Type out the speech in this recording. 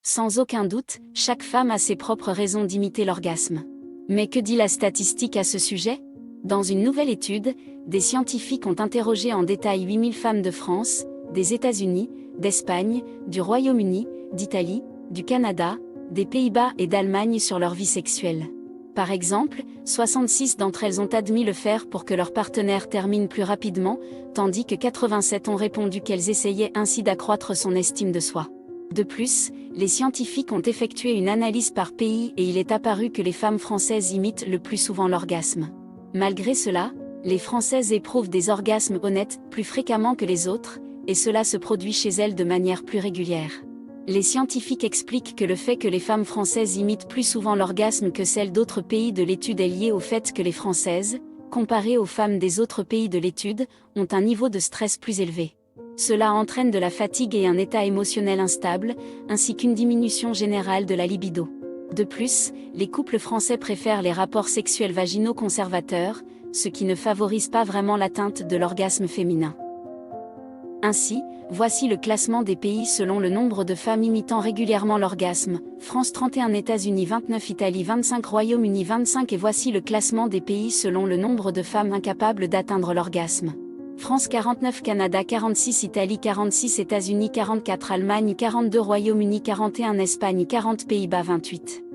Sans aucun doute, chaque femme a ses propres raisons d'imiter l'orgasme. Mais que dit la statistique à ce sujet? Dans une nouvelle étude, des scientifiques ont interrogé en détail 8000 femmes de France, des États-Unis, d'Espagne, du Royaume-Uni, d'Italie, du Canada, des Pays-Bas et d'Allemagne sur leur vie sexuelle. Par exemple, 66 d'entre elles ont admis le faire pour que leur partenaire termine plus rapidement, tandis que 87 ont répondu qu'elles essayaient ainsi d'accroître son estime de soi. De plus, les scientifiques ont effectué une analyse par pays et il est apparu que les femmes françaises imitent le plus souvent l'orgasme. Malgré cela, les Françaises éprouvent des orgasmes honnêtes plus fréquemment que les autres, et cela se produit chez elles de manière plus régulière. Les scientifiques expliquent que le fait que les femmes françaises imitent plus souvent l'orgasme que celles d'autres pays de l'étude est lié au fait que les Françaises, comparées aux femmes des autres pays de l'étude, ont un niveau de stress plus élevé. Cela entraîne de la fatigue et un état émotionnel instable, ainsi qu'une diminution générale de la libido. De plus, les couples français préfèrent les rapports sexuels vaginaux conservateurs, ce qui ne favorise pas vraiment l'atteinte de l'orgasme féminin. Ainsi, voici le classement des pays selon le nombre de femmes imitant régulièrement l'orgasme. France 31, États-Unis 29, Italie 25, Royaume-Uni 25 et voici le classement des pays selon le nombre de femmes incapables d'atteindre l'orgasme. France 49, Canada 46, Italie 46, États-Unis 44, Allemagne 42, Royaume-Uni 41, Espagne 40, Pays-Bas 28.